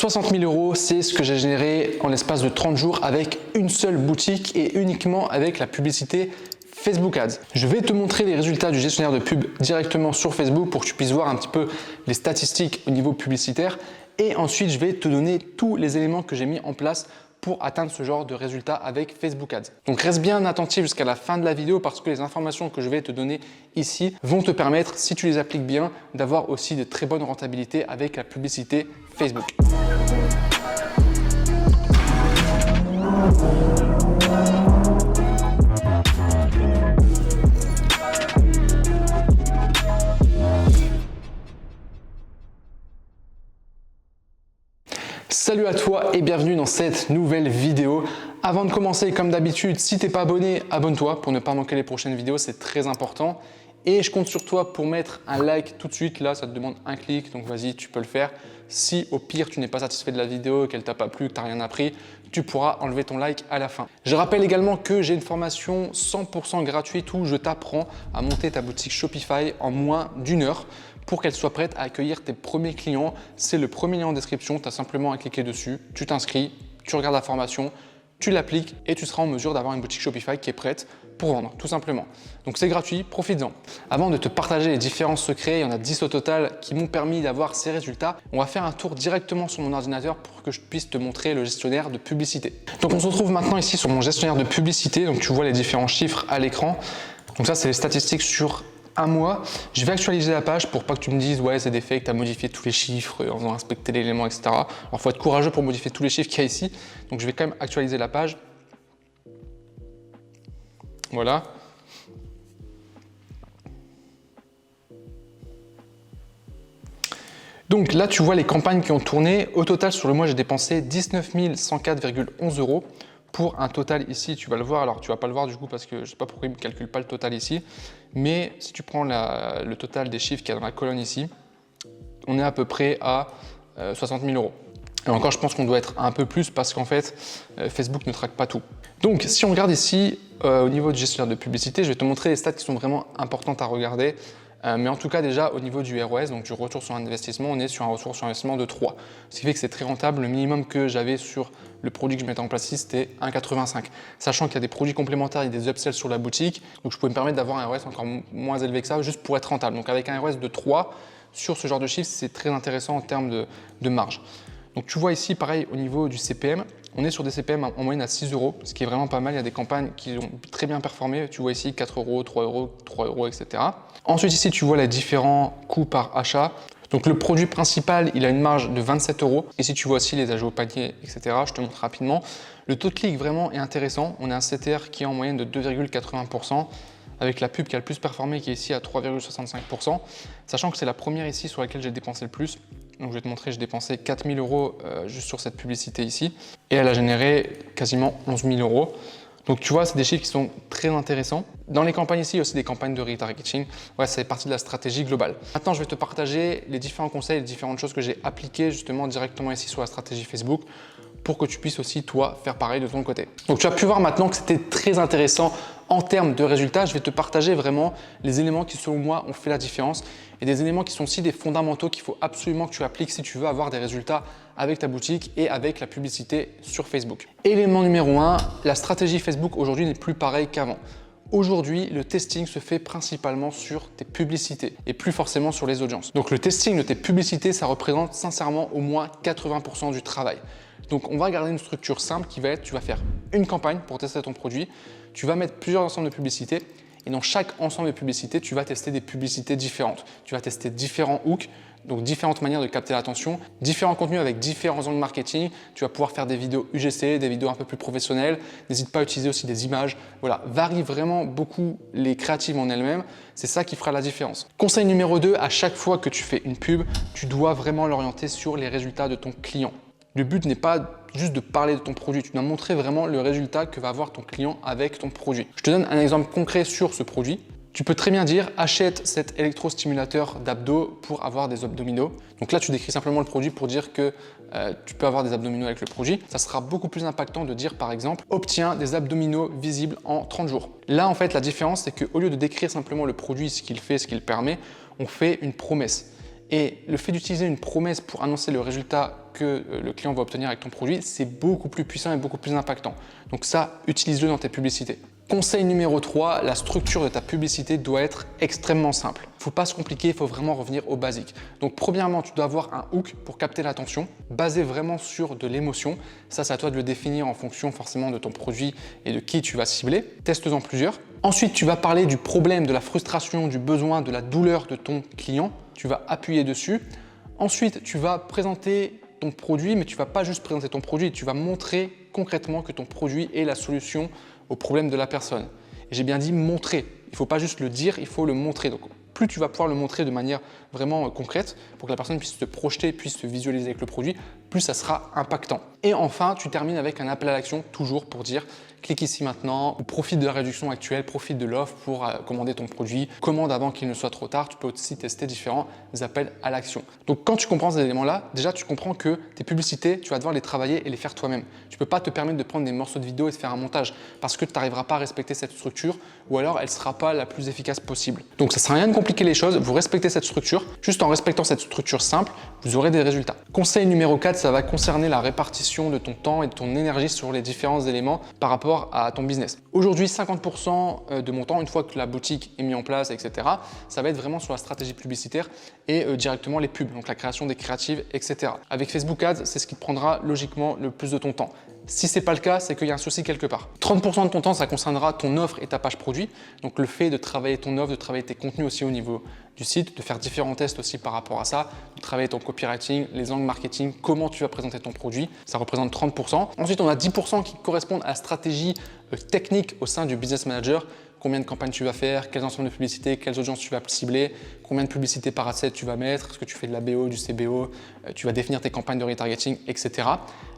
60 000 €, c'est ce que j'ai généré en l'espace de 30 jours avec une seule boutique et uniquement avec la publicité Facebook Ads. Je vais te montrer les résultats du gestionnaire de pub directement sur Facebook pour que tu puisses voir un petit peu les statistiques au niveau publicitaire et ensuite je vais te donner tous les éléments que j'ai mis en place pour atteindre ce genre de résultats avec Facebook Ads. Donc reste bien attentif jusqu'à la fin de la vidéo parce que les informations que je vais te donner ici vont te permettre, si tu les appliques bien, d'avoir aussi de très bonnes rentabilités avec la publicité Facebook. Salut à toi et bienvenue dans cette nouvelle vidéo. Avant de commencer, comme d'habitude, si tu n'es pas abonné, abonne-toi pour ne pas manquer les prochaines vidéos, c'est très important. Et je compte sur toi pour mettre un like tout de suite. Là, ça te demande un clic, donc vas-y, tu peux le faire. Si au pire, tu n'es pas satisfait de la vidéo, qu'elle t'a pas plu, que tu n'as rien appris, tu pourras enlever ton like à la fin. Je rappelle également que j'ai une formation 100% gratuite où je t'apprends à monter ta boutique Shopify en moins d'1 heure pour qu'elle soit prête à accueillir tes premiers clients. C'est le premier lien en description, tu as simplement à cliquer dessus, tu t'inscris, tu regardes la formation, tu l'appliques et tu seras en mesure d'avoir une boutique Shopify qui est prête pour vendre, tout simplement. Donc c'est gratuit, profites-en. Avant de te partager les différents secrets, il y en a 10 au total qui m'ont permis d'avoir ces résultats, on va faire un tour directement sur mon ordinateur pour que je puisse te montrer le gestionnaire de publicité. Donc on se retrouve maintenant ici sur mon gestionnaire de publicité, donc tu vois les différents chiffres à l'écran. Donc ça c'est les statistiques sur un mois. Je vais actualiser la page pour pas que tu me dises ouais c'est des fakes, tu as modifié tous les chiffres en faisant inspecter l'élément, etc. Alors il faut être courageux pour modifier tous les chiffres qu'il y a ici. Donc je vais quand même actualiser la page. Voilà. Donc là tu vois les campagnes qui ont tourné. Au total sur le mois j'ai dépensé 19 104,11 € pour un total ici, tu vas le voir, alors tu vas pas le voir du coup parce que je sais pas pourquoi il ne me calcule pas le total ici, mais si tu prends le total des chiffres qu'il y a dans la colonne ici, on est à peu près à 60 000 €. Et encore je pense qu'on doit être un peu plus parce qu'en fait Facebook ne traque pas tout. Donc si on regarde ici au niveau du gestionnaire de publicité, je vais te montrer les stats qui sont vraiment importantes à regarder. Mais en tout cas déjà au niveau du ROS, donc du retour sur investissement, on est sur un retour sur investissement de 3. Ce qui fait que c'est très rentable. Le minimum que j'avais sur le produit que je mettais en place ici, c'était 1,85. Sachant qu'il y a des produits complémentaires et des upsells sur la boutique, donc je pouvais me permettre d'avoir un ROS encore moins élevé que ça, juste pour être rentable. Donc avec un ROS de 3 sur ce genre de chiffre, c'est très intéressant en termes de marge. Donc tu vois ici, pareil, au niveau du CPM, on est sur des CPM en moyenne à 6 €, ce qui est vraiment pas mal. Il y a des campagnes qui ont très bien performé. Tu vois ici 4 €, 3 €, 3 €, etc. Ensuite ici, tu vois les différents coûts par achat. Donc le produit principal, il a une marge de 27 €. Ici, tu vois aussi les ajouts au panier, etc. Je te montre rapidement. Le taux de clic vraiment est intéressant. On a un CTR qui est en moyenne de 2,80%. Avec la pub qui a le plus performé qui est ici à 3,65%, sachant que c'est la première ici sur laquelle j'ai dépensé le plus. Donc je vais te montrer, j'ai dépensé 4 000 € juste sur cette publicité ici et elle a généré quasiment 11 000 €. Donc tu vois, c'est des chiffres qui sont très intéressants. Dans les campagnes ici, il y a aussi des campagnes de retargeting. Ouais, ça fait partie de la stratégie globale. Maintenant, je vais te partager les différents conseils, les différentes choses que j'ai appliquées justement directement ici sur la stratégie Facebook pour que tu puisses aussi, toi, faire pareil de ton côté. Donc, tu as pu voir maintenant que c'était très intéressant en termes de résultats. Je vais te partager vraiment les éléments qui, selon moi, ont fait la différence et des éléments qui sont aussi des fondamentaux qu'il faut absolument que tu appliques si tu veux avoir des résultats avec ta boutique et avec la publicité sur Facebook. Élément numéro 1, la stratégie Facebook aujourd'hui n'est plus pareille qu'avant. Aujourd'hui, le testing se fait principalement sur tes publicités et plus forcément sur les audiences. Donc, le testing de tes publicités, ça représente sincèrement au moins 80% du travail. Donc, on va garder une structure simple qui va être, tu vas faire une campagne pour tester ton produit, tu vas mettre plusieurs ensembles de publicités et dans chaque ensemble de publicités, tu vas tester des publicités différentes. Tu vas tester différents hooks, donc différentes manières de capter l'attention, différents contenus avec différents angles marketing. Tu vas pouvoir faire des vidéos UGC, des vidéos un peu plus professionnelles. N'hésite pas à utiliser aussi des images. Voilà, varie vraiment beaucoup les créatives en elles-mêmes. C'est ça qui fera la différence. Conseil numéro 2, à chaque fois que tu fais une pub, tu dois vraiment l'orienter sur les résultats de ton client. Le but n'est pas juste de parler de ton produit, tu dois montrer vraiment le résultat que va avoir ton client avec ton produit. Je te donne un exemple concret sur ce produit. Tu peux très bien dire achète cet électrostimulateur d'abdos pour avoir des abdominaux. Donc là, tu décris simplement le produit pour dire que tu peux avoir des abdominaux avec le produit. Ça sera beaucoup plus impactant de dire par exemple obtiens des abdominaux visibles en 30 jours. Là, en fait, la différence, c'est qu'au lieu de décrire simplement le produit, ce qu'il fait, ce qu'il permet, on fait une promesse. Et le fait d'utiliser une promesse pour annoncer le résultat que le client va obtenir avec ton produit, c'est beaucoup plus puissant et beaucoup plus impactant. Donc ça, utilise-le dans tes publicités. Conseil numéro 3, la structure de ta publicité doit être extrêmement simple. Il ne faut pas se compliquer, il faut vraiment revenir au basique. Donc premièrement, tu dois avoir un hook pour capter l'attention, basé vraiment sur de l'émotion. Ça, c'est à toi de le définir en fonction forcément de ton produit et de qui tu vas cibler. Teste-en plusieurs. Ensuite, tu vas parler du problème, de la frustration, du besoin, de la douleur de ton client. Tu vas appuyer dessus. Ensuite, tu vas présenter ton produit, mais tu ne vas pas juste présenter ton produit, tu vas montrer concrètement que ton produit est la solution au problème de la personne. Et j'ai bien dit montrer, il ne faut pas juste le dire, il faut le montrer. Donc plus tu vas pouvoir le montrer de manière vraiment concrète pour que la personne puisse se projeter, puisse se visualiser avec le produit, plus ça sera impactant. Et enfin, tu termines avec un appel à l'action toujours pour dire clique ici maintenant ou profite de la réduction actuelle, profite de l'offre pour commander ton produit, commande avant qu'il ne soit trop tard. Tu peux aussi tester différents appels à l'action. Donc quand tu comprends ces éléments-là, déjà tu comprends que tes publicités, tu vas devoir les travailler et les faire toi-même. Tu ne peux pas te permettre de prendre des morceaux de vidéo et de faire un montage parce que tu n'arriveras pas à respecter cette structure ou alors elle ne sera pas la plus efficace possible. Donc ça ne sert à rien de compliquer les choses, vous respectez cette structure. Juste en respectant cette structure simple, vous aurez des résultats. Conseil numéro 4, ça va concerner la répartition de ton temps et de ton énergie sur les différents éléments par rapport à ton business. Aujourd'hui, 50% de mon temps, une fois que la boutique est mise en place, etc., ça va être vraiment sur la stratégie publicitaire et directement les pubs, donc la création des créatives, etc. Avec Facebook Ads, c'est ce qui te prendra logiquement le plus de ton temps. Si ce n'est pas le cas, c'est qu'il y a un souci quelque part. 30% de ton temps, ça concernera ton offre et ta page produit. Donc le fait de travailler ton offre, de travailler tes contenus aussi au niveau du site, de faire différents tests aussi par rapport à ça, de travailler ton copywriting, les angles marketing, comment tu vas présenter ton produit, ça représente 30%. Ensuite, on a 10% qui correspondent à la stratégie technique au sein du business manager. Combien de campagnes tu vas faire, quels ensembles de publicités, quelles audiences tu vas cibler, combien de publicités par asset tu vas mettre, est-ce que tu fais de la BO, du CBO, tu vas définir tes campagnes de retargeting, etc.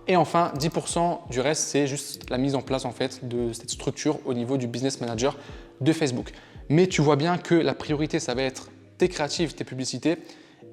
Et enfin, 10% du reste, c'est juste la mise en place en fait de cette structure au niveau du business manager de Facebook. Mais tu vois bien que la priorité, ça va être tes créatives, tes publicités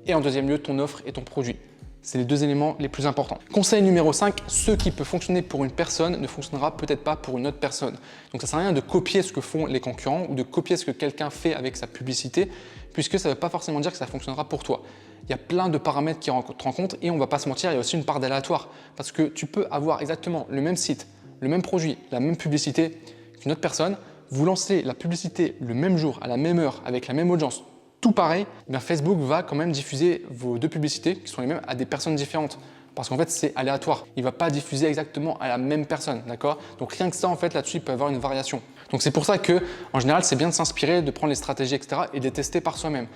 et en deuxième lieu, ton offre et ton produit. C'est les deux éléments les plus importants. Conseil numéro 5, ce qui peut fonctionner pour une personne ne fonctionnera peut-être pas pour une autre personne. Donc ça ne sert à rien de copier ce que font les concurrents ou de copier ce que quelqu'un fait avec sa publicité, puisque ça ne veut pas forcément dire que ça fonctionnera pour toi. Il y a plein de paramètres qui rentrent en compte et on ne va pas se mentir, il y a aussi une part d'aléatoire. Parce que tu peux avoir exactement le même site, le même produit, la même publicité qu'une autre personne, vous lancez la publicité le même jour, à la même heure, avec la même audience, tout pareil, bien Facebook va quand même diffuser vos deux publicités qui sont les mêmes à des personnes différentes. Parce qu'en fait, c'est aléatoire. Il ne va pas diffuser exactement à la même personne, d'accord? Donc rien que ça, en fait, là-dessus, il peut y avoir une variation. Donc c'est pour ça que, en général, c'est bien de s'inspirer, de prendre les stratégies, etc. et de les tester par soi-même.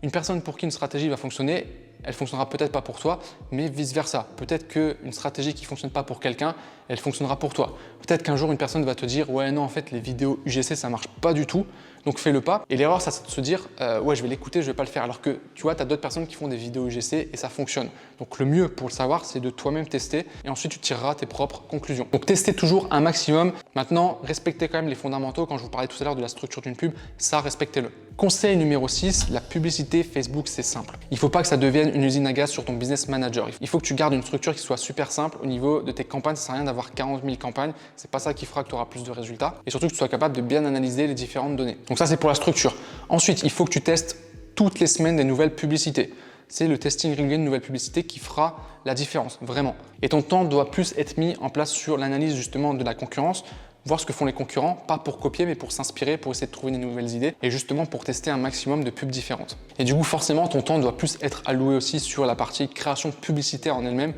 Une personne pour qui une stratégie va fonctionner, elle ne fonctionnera peut-être pas pour toi, mais vice-versa. Peut-être qu'une stratégie qui ne fonctionne pas pour quelqu'un, elle fonctionnera pour toi. Peut-être qu'un jour, une personne va te dire « Ouais, non, en fait, les vidéos UGC, ça ne marche pas du tout, donc fais-le pas. » Et l'erreur, ça, c'est de se dire « Ouais, je vais l'écouter, je ne vais pas le faire. » Alors que, tu vois, tu as d'autres personnes qui font des vidéos UGC et ça fonctionne. Donc le mieux pour le savoir, c'est de toi-même tester et ensuite, tu tireras tes propres conclusions. Donc testez toujours un maximum. Maintenant, respectez quand même les fondamentaux. Quand je vous parlais tout à l'heure de la structure d'une pub, ça, respectez-le. Conseil numéro 6, la publicité Facebook, c'est simple. Il ne faut pas que ça devienne une usine à gaz sur ton business manager. Il faut que tu gardes une structure qui soit super simple au niveau de tes campagnes. Ça ne sert à rien d'avoir 40 000 campagnes. C'est pas ça qui fera que tu auras plus de résultats. Et surtout que tu sois capable de bien analyser les différentes données. Donc ça, c'est pour la structure. Ensuite, il faut que tu testes toutes les semaines des nouvelles publicités. C'est le testing régulier de nouvelles publicités qui fera la différence, vraiment. Et ton temps doit plus être mis en place sur l'analyse justement de la concurrence, voir ce que font les concurrents, pas pour copier, mais pour s'inspirer, pour essayer de trouver des nouvelles idées et justement pour tester un maximum de pubs différentes. Et du coup, forcément, ton temps doit plus être alloué aussi sur la partie création publicitaire en elle-même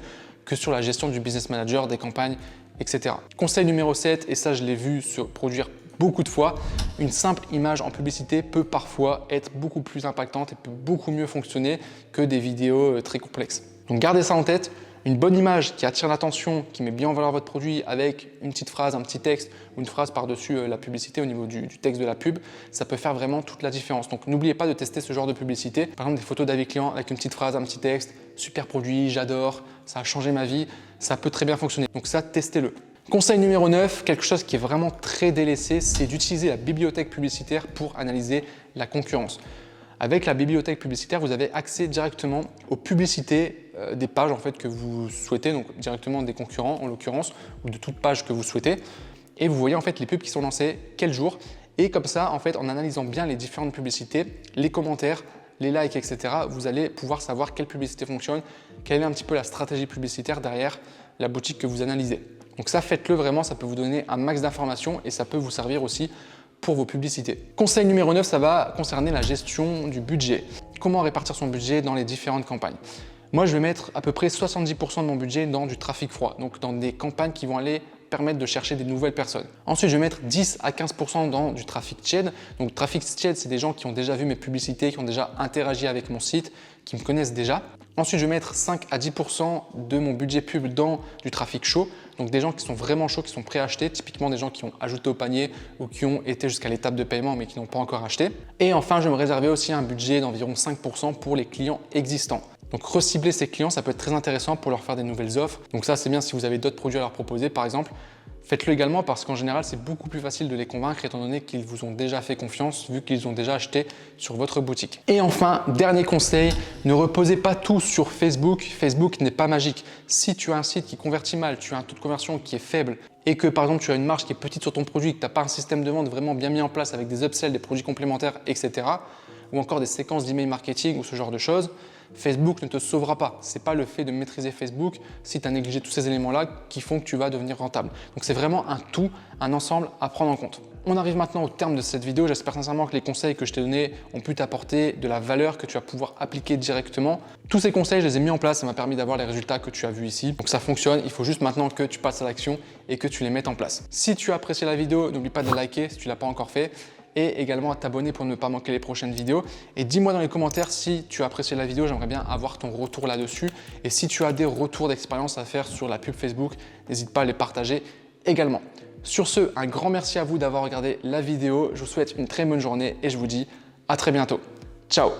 que sur la gestion du business manager, des campagnes, etc. Conseil numéro 7, et ça je l'ai vu se produire beaucoup de fois, une simple image en publicité peut parfois être beaucoup plus impactante et peut beaucoup mieux fonctionner que des vidéos très complexes. Donc gardez ça en tête. Une bonne image qui attire l'attention, qui met bien en valeur votre produit avec une petite phrase, un petit texte ou une phrase par-dessus la publicité au niveau du texte de la pub, ça peut faire vraiment toute la différence. Donc n'oubliez pas de tester ce genre de publicité. Par exemple, des photos d'avis clients avec une petite phrase, un petit texte, super produit, j'adore, ça a changé ma vie, ça peut très bien fonctionner. Donc ça, testez-le. Conseil numéro 9, quelque chose qui est vraiment très délaissé, c'est d'utiliser la bibliothèque publicitaire pour analyser la concurrence. Avec la bibliothèque publicitaire, vous avez accès directement aux publicités des pages en fait, que vous souhaitez, donc directement des concurrents en l'occurrence, ou de toute page que vous souhaitez. Et vous voyez en fait les pubs qui sont lancées, quel jour. Et comme ça, en fait, en analysant bien les différentes publicités, les commentaires, les likes, etc., vous allez pouvoir savoir quelle publicité fonctionne, quelle est un petit peu la stratégie publicitaire derrière la boutique que vous analysez. Donc ça, faites-le vraiment, ça peut vous donner un max d'informations et ça peut vous servir aussi pour vos publicités. Conseil numéro 9, ça va concerner la gestion du budget. Comment répartir son budget dans les différentes campagnes? Moi, je vais mettre à peu près 70% de mon budget dans du trafic froid, donc dans des campagnes qui vont aller permettre de chercher des nouvelles personnes. Ensuite, je vais mettre 10 à 15% dans du trafic tiède. Donc, trafic tiède, c'est des gens qui ont déjà vu mes publicités, qui ont déjà interagi avec mon site, qui me connaissent déjà. Ensuite, je vais mettre 5 à 10% de mon budget pub dans du trafic chaud. Donc, des gens qui sont vraiment chauds, qui sont prêts à acheter, typiquement des gens qui ont ajouté au panier ou qui ont été jusqu'à l'étape de paiement mais qui n'ont pas encore acheté. Et enfin, je vais me réserver aussi un budget d'environ 5% pour les clients existants. Donc, recibler ces clients, ça peut être très intéressant pour leur faire des nouvelles offres. Donc ça, c'est bien si vous avez d'autres produits à leur proposer, par exemple. Faites-le également parce qu'en général, c'est beaucoup plus facile de les convaincre étant donné qu'ils vous ont déjà fait confiance vu qu'ils ont déjà acheté sur votre boutique. Et enfin, dernier conseil, ne reposez pas tout sur Facebook. Facebook n'est pas magique. Si tu as un site qui convertit mal, tu as un taux de conversion qui est faible et que par exemple, tu as une marge qui est petite sur ton produit, que tu n'as pas un système de vente vraiment bien mis en place avec des upsells, des produits complémentaires, etc. ou encore des séquences d'email marketing ou ce genre de choses, Facebook ne te sauvera pas. Ce n'est pas le fait de maîtriser Facebook si tu as négligé tous ces éléments-là qui font que tu vas devenir rentable. Donc c'est vraiment un tout, un ensemble à prendre en compte. On arrive maintenant au terme de cette vidéo. J'espère sincèrement que les conseils que je t'ai donnés ont pu t'apporter de la valeur que tu vas pouvoir appliquer directement. Tous ces conseils, je les ai mis en place, ça m'a permis d'avoir les résultats que tu as vus ici. Donc ça fonctionne, il faut juste maintenant que tu passes à l'action et que tu les mettes en place. Si tu as apprécié la vidéo, n'oublie pas de liker si tu ne l'as pas encore fait, et également à t'abonner pour ne pas manquer les prochaines vidéos. Et dis-moi dans les commentaires si tu as apprécié la vidéo, j'aimerais bien avoir ton retour là-dessus. Et si tu as des retours d'expérience à faire sur la pub Facebook, n'hésite pas à les partager également. Sur ce, un grand merci à vous d'avoir regardé la vidéo. Je vous souhaite une très bonne journée et je vous dis à très bientôt. Ciao!